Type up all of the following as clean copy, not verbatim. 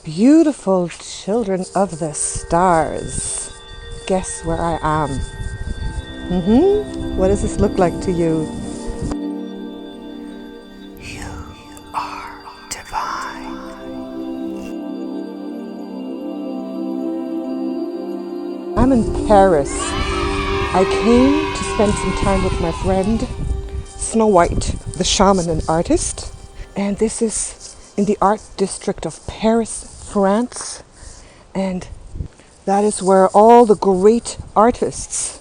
Beautiful children of the stars. Guess where I am? What does this look like to you? You are divine. I'm in Paris. I came to spend some time with my friend Snow White, the shaman and artist. And this is in the art district of Paris, France, and that is where all the great artists,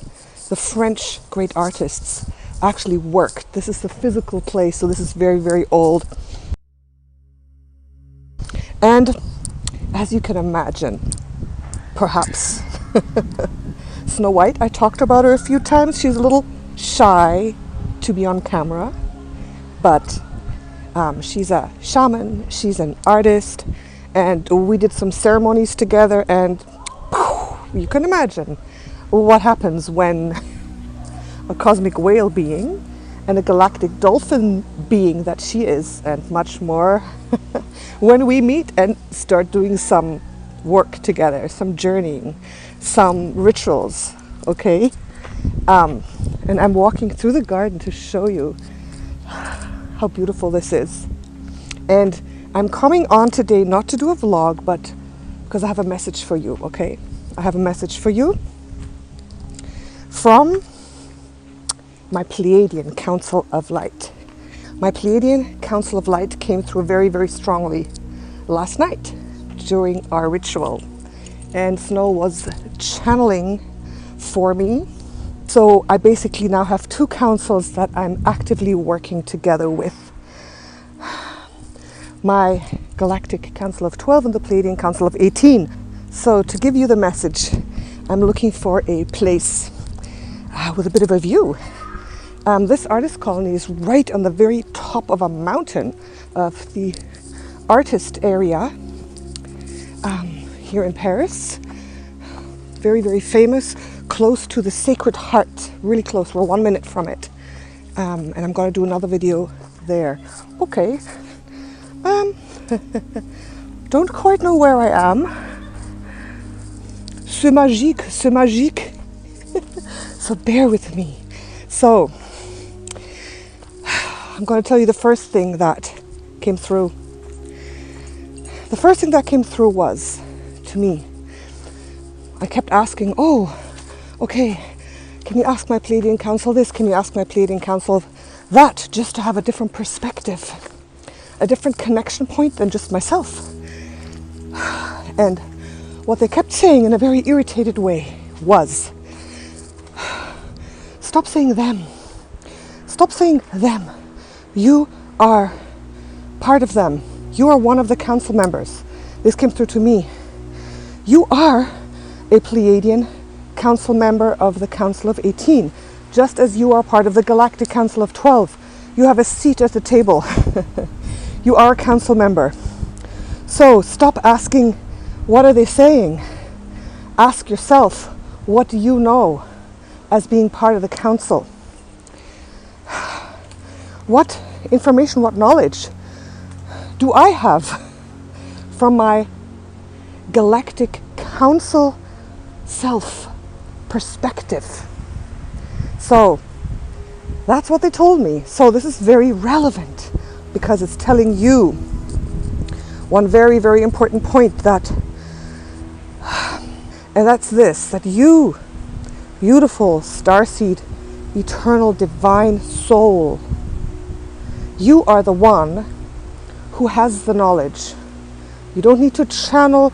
the French great artists, actually worked. This is the physical place, so this is very, very old. And as you can imagine, perhaps, Snow White, I talked about her a few times. She's a little shy to be on camera, but she's a shaman, she's an artist, and we did some ceremonies together, and you can imagine what happens when a cosmic whale being and a galactic dolphin being that she is, and much more, when we meet and start doing some work together, some journeying, some rituals, okay? And I'm walking through the garden to show you how beautiful this is. And I'm coming on today not to do a vlog, but because I have a message for you, okay? I have a message for you from my Pleiadian Council of Light. My Pleiadian Council of Light came through very, very strongly last night during our ritual. And Snow was channeling for me. So I basically now have two councils that I'm actively working together with. My Galactic Council of 12 and the Pleiadian Council of 18. So to give you the message, I'm looking for a place with a bit of a view. This artist colony is right on the very top of a mountain of the artist area here in Paris. Very, very famous, close to the Sacred Heart, really close. We're 1 minute from it. And I'm going to do another video there. Okay. Don't quite know where I am. C'est magique, c'est magique. So bear with me. So, I'm going to tell you the first thing that came through. The first thing that came through was, to me, I kept asking, oh, okay, can you ask my Pleiadian Council this? Can you ask my Pleiadian Council that? Just to have a different perspective, a different connection point than just myself. And what they kept saying in a very irritated way was, stop saying them. Stop saying them. You are part of them. You are one of the council members. This came through to me. You are a Pleiadian council member of the Council of 18, just as you are part of the Galactic Council of 12. You have a seat at the table. You are a council member. So stop asking, what are they saying? Ask yourself, what do you know as being part of the council? What information, what knowledge do I have from my Galactic Council self perspective? So that's what they told me. So this is very relevant because it's telling you one very, very important point, that, and that's this, that you, beautiful starseed, eternal divine soul, you are the one who has the knowledge. You don't need to channel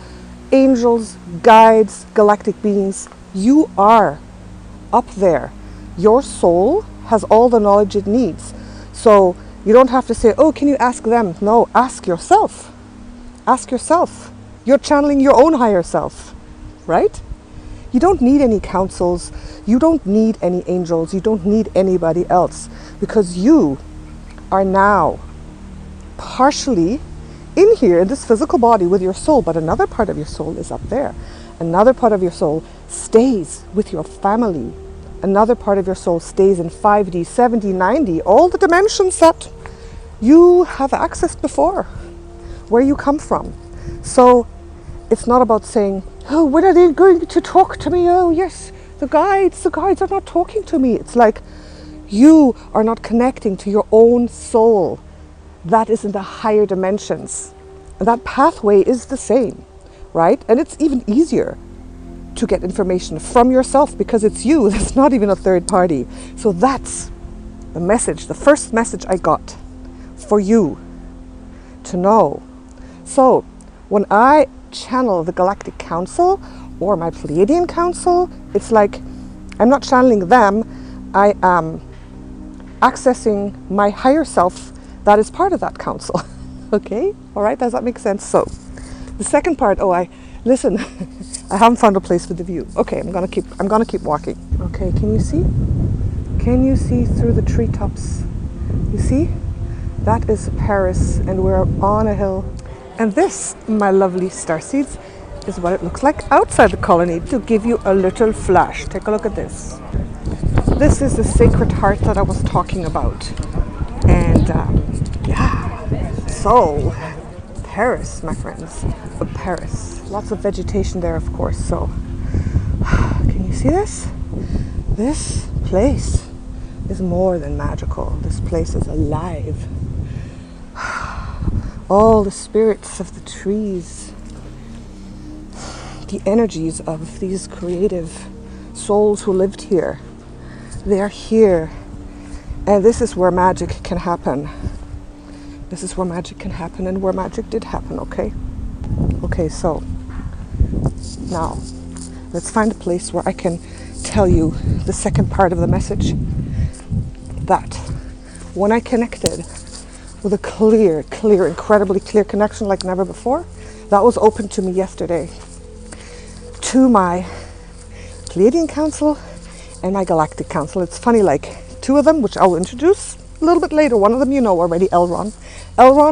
angels, guides, galactic beings. You are up there. Your soul has all the knowledge it needs. So you don't have to say, oh, can you ask them? No, ask yourself. Ask yourself. You're channeling your own higher self, right? You don't need any councils. You don't need any angels. You don't need anybody else, because you are now partially in here in this physical body with your soul, but another part of your soul is up there. Another part of your soul stays with your family. Another part of your soul stays in 5D, 7D, 9D, all the dimensions that you have accessed before, where you come from. So It's not about saying, oh, when are they going to talk to me? Oh, yes, the guides are not talking to me. It's like you are not connecting to your own soul. That is in the higher dimensions. And that pathway is the same, right? And it's even easier to get information from yourself because it's you. There's not even a third party. So that's the message, the first message I got for you to know. So when I channel the Galactic Council or my Pleiadian Council, it's like I'm not channeling them, I am accessing my higher self that is part of that council. Okay, all right, does that make sense? So the second part, listen, I haven't found a place with the view. Okay, I'm gonna keep walking. Okay, can you see? Can you see through the treetops? You see? That is Paris, and we're on a hill. And this, my lovely starseeds, is what it looks like outside the colony. To give you a little flash, take a look at this. This is the Sacred Heart that I was talking about. And so Paris, my friends, Paris. Lots of vegetation there, of course. So, can you see this? This place is more than magical. This place is alive. All the spirits of the trees, the energies of these creative souls who lived here, they are here. And this is where magic can happen. This is where magic can happen, and where magic did happen, okay? Okay, so now let's find a place where I can tell you the second part of the message. That when I connected with a clear, incredibly clear connection like never before, that was open to me yesterday, to my Pleiadian Council and my Galactic Council. It's funny, like two of them, which I'll introduce a little bit later. One of them you know already, Elron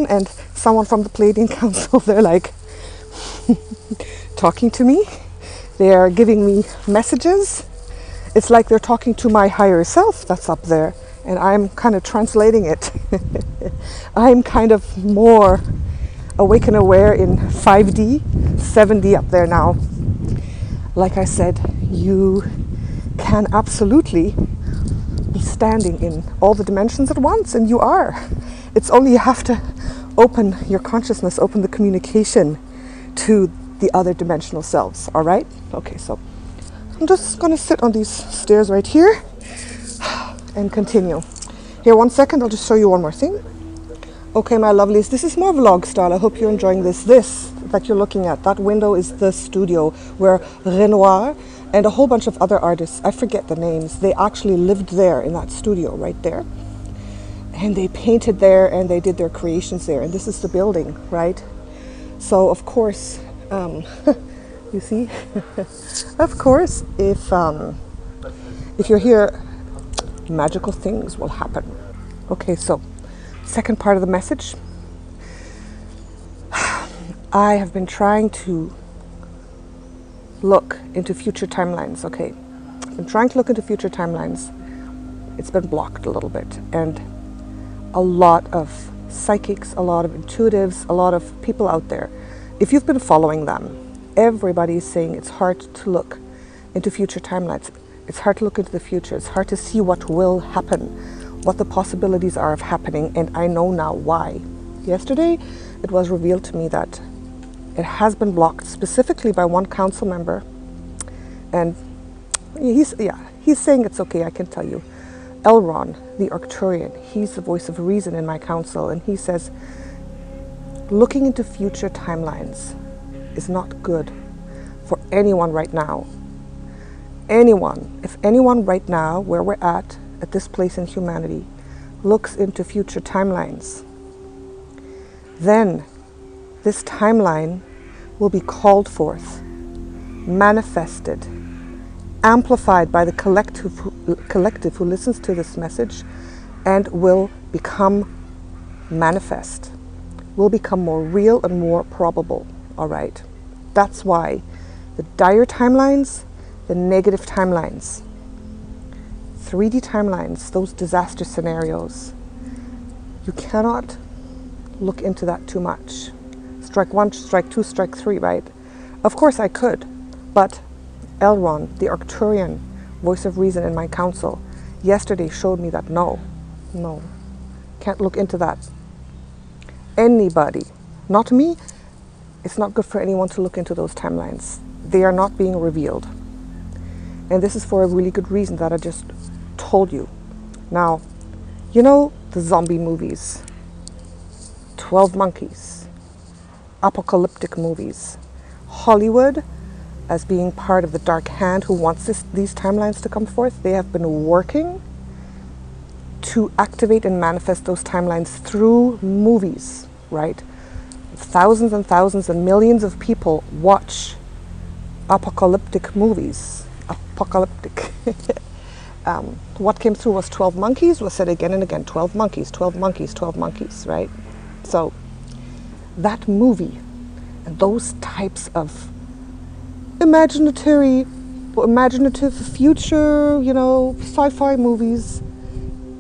and someone from the Pleiadian Council. They're like talking to me. They're giving me messages. It's like they're talking to my higher self that's up there, and I'm kind of translating it. I'm kind of more awake and aware in 5D, 7D up there now. Like I said, you can absolutely be standing in all the dimensions at once, and you are. It's only you have to open your consciousness, open the communication to the other dimensional selves, all right? Okay, so I'm just going to sit on these stairs right here and continue. Here, 1 second, I'll just show you one more thing. Okay, my lovelies, this is more vlog style. I hope you're enjoying this. This that you're looking at, that window is the studio where Renoir and a whole bunch of other artists, I forget the names, they actually lived there in that studio right there. And they painted there and they did their creations there. And this is the building, right? So, of course, you see, of course, if you're here, magical things will happen. Okay, so second part of the message. I have been trying to look into future timelines, okay? I've been trying to look into future timelines. It's been blocked a little bit. And a lot of psychics, a lot of intuitives, a lot of people out there, if you've been following them, everybody's saying it's hard to look into future timelines. It's hard to look into the future. It's hard to see what will happen, what the possibilities are of happening, and I know now why. Yesterday, it was revealed to me that it has been blocked specifically by one council member, and he's saying it's okay, I can tell you. Elron, the Arcturian, he's the voice of reason in my council, and he says, looking into future timelines is not good for anyone right now. If anyone right now, where we're at this place in humanity, looks into future timelines, then this timeline will be called forth, manifested, amplified by the collective who listens to this message, and will become manifest, will become more real and more probable, all right? That's why the dire timelines, the negative timelines, 3D timelines, those disaster scenarios, you cannot look into that too much. Strike 1, strike 2, strike 3, right? Of course I could, but Elron, the Arcturian voice of reason in my council, yesterday showed me that no, can't look into that. Anybody, not me, it's not good for anyone to look into those timelines. They are not being revealed. And this is for a really good reason that I just told you. Now, you know the zombie movies, 12 Monkeys, apocalyptic movies, Hollywood, as being part of the dark hand who wants these timelines to come forth, they have been working to activate and manifest those timelines through movies, right? Thousands and thousands and millions of people watch apocalyptic movies. Apocalyptic. What came through was 12 monkeys, was said again and again, 12 monkeys, 12 monkeys, 12 monkeys, right? So that movie and those types of imaginative future, sci-fi movies,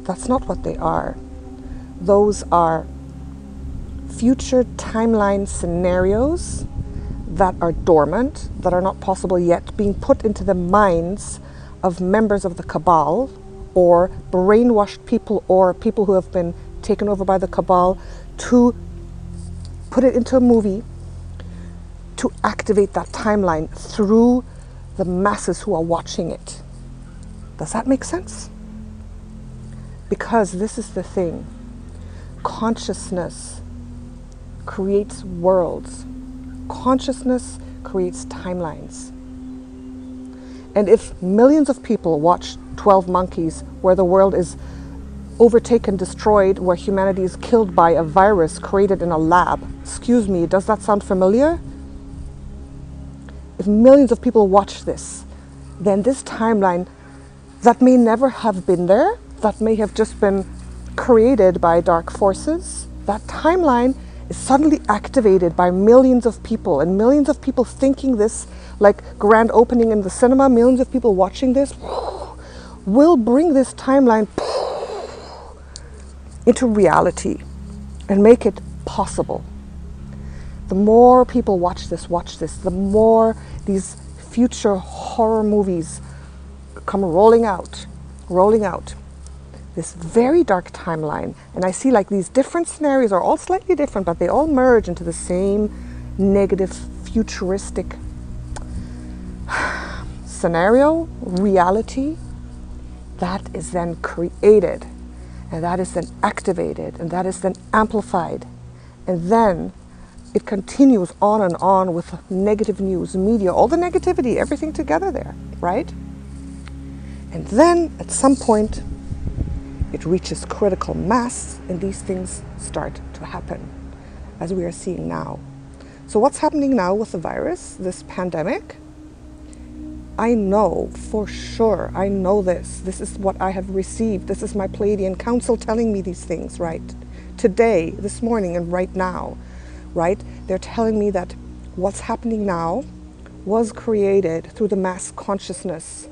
that's not what they are. Those are future timeline scenarios that are dormant, that are not possible yet, being put into the minds of members of the cabal or brainwashed people or people who have been taken over by the cabal to put it into a movie to activate that timeline through the masses who are watching it. Does that make sense? Because this is the thing. Consciousness creates worlds. Consciousness creates timelines. And if millions of people watch 12 Monkeys, where the world is overtaken, destroyed, where humanity is killed by a virus created in a lab, excuse me, does that sound familiar? If millions of people watch this, then this timeline that may never have been there, that may have just been created by dark forces, that timeline is suddenly activated by millions of people, and millions of people thinking this, like grand opening in the cinema, millions of people watching this will bring this timeline into reality and make it possible. The more people watch this, the more these future horror movies come rolling out. This very dark timeline. And I see like these different scenarios are all slightly different, but they all merge into the same negative, futuristic scenario, reality, that is then created, and that is then activated, and that is then amplified. And then it continues on with negative news, media, all the negativity, everything together there, right? And then at some point, it reaches critical mass, and these things start to happen, as we are seeing now. So what's happening now with the virus, this pandemic? I know for sure, I know this. This is what I have received. This is my Pleiadian Council telling me these things, right? Today, this morning, and right now, right? They're telling me that what's happening now was created through the mass consciousness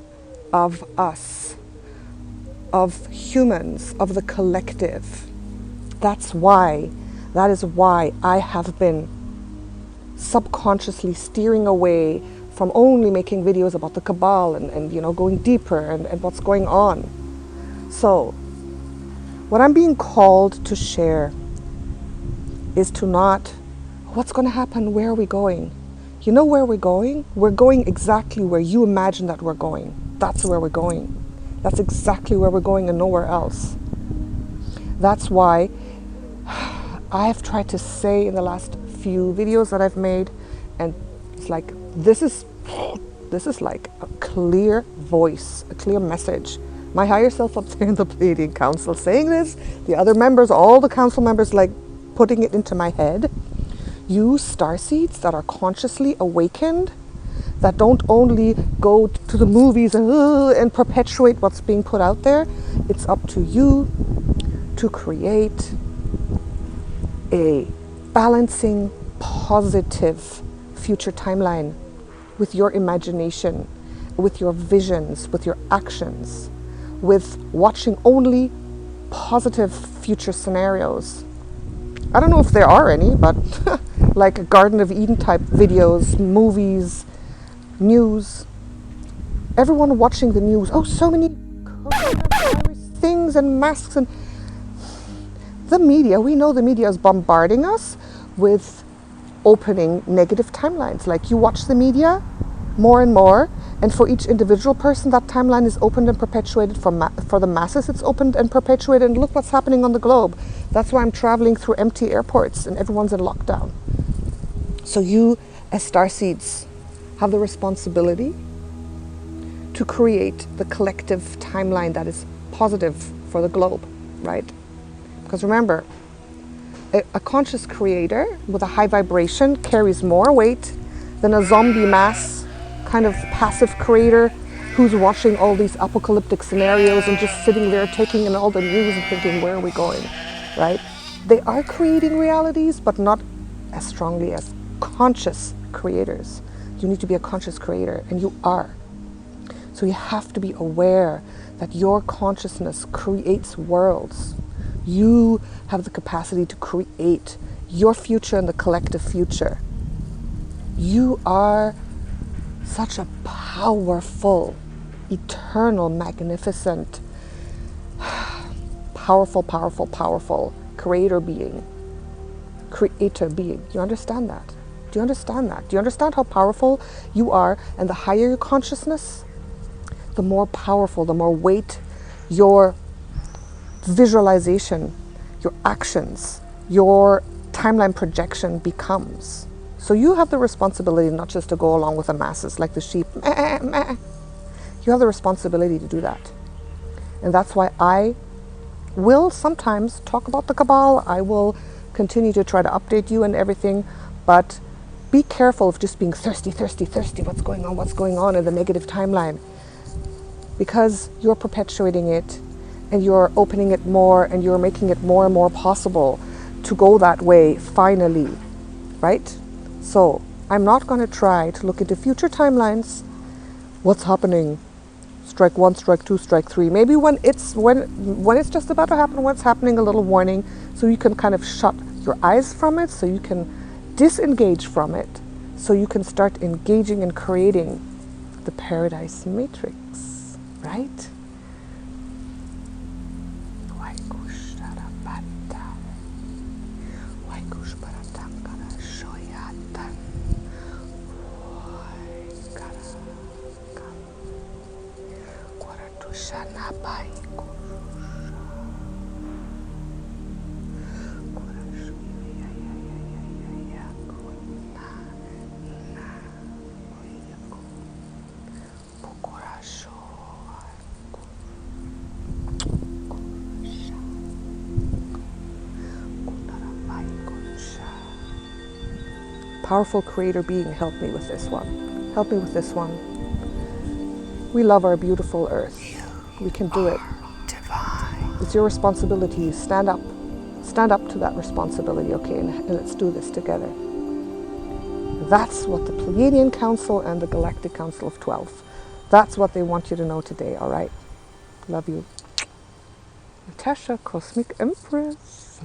of us, of humans, of the collective. That is why I have been subconsciously steering away from only making videos about the cabal and going deeper and what's going on. So what I'm being called to share is to not, what's going to happen? Where are we going? You know where we're going? We're going exactly where you imagine that we're going. That's where we're going. That's exactly where we're going and nowhere else. That's why I've tried to say in the last few videos that I've made, and it's like, this is like a clear voice, a clear message. My higher self up there in the Pleiadian Council saying this, the other members, all the council members, like putting it into my head. You starseeds that are consciously awakened, that don't only go to the movies and perpetuate what's being put out there. It's up to you to create a balancing, positive future timeline with your imagination, with your visions, with your actions, with watching only positive future scenarios. I don't know if there are any, but like a Garden of Eden type videos, movies, news. Everyone watching the news. Oh, so many coronavirus things and masks, and the media. We know the media is bombarding us with opening negative timelines. Like, you watch the media more and more, and for each individual person, that timeline is opened and perpetuated. For the masses, it's opened and perpetuated. And look what's happening on the globe. That's why I'm traveling through empty airports and everyone's in lockdown. So you, as starseeds, have the responsibility to create the collective timeline that is positive for the globe, right? Because remember, a conscious creator with a high vibration carries more weight than a zombie mass kind of passive creator who's watching all these apocalyptic scenarios and just sitting there taking in all the news and thinking, where are we going, right? They are creating realities, but not as strongly as conscious creators. You need to be a conscious creator, and you are. So you have to be aware that your consciousness creates worlds. You have the capacity to create your future and the collective future. You are such a powerful, eternal, magnificent, powerful creator being. You understand that? Do you understand that? Do you understand how powerful you are? And the higher your consciousness, the more powerful, the more weight your visualization, your actions, your timeline projection becomes. So you have the responsibility not just to go along with the masses like the sheep. Meh, meh. You have the responsibility to do that. And that's why I will sometimes talk about the cabal. I will continue to try to update you and everything, but be careful of just being thirsty. What's going on in the negative timeline? Because you're perpetuating it, and you're opening it more, and you're making it more and more possible to go that way finally, right? So I'm not going to try to look into future timelines. What's happening? Strike 1, strike 2, strike 3. Maybe when it's just about to happen, when it's happening, a little warning, so you can kind of shut your eyes from it, so you can disengage from it, so you can start engaging and creating the paradise matrix, right? Powerful creator being, help me with this one. Help me with this one. We love our beautiful earth. We can do it. It's your responsibility. Stand up. Stand up to that responsibility, okay? And let's do this together. That's what the Pleiadian Council and the Galactic Council of 12, that's what they want you to know today, all right? Love you. Natasha, Cosmic Empress.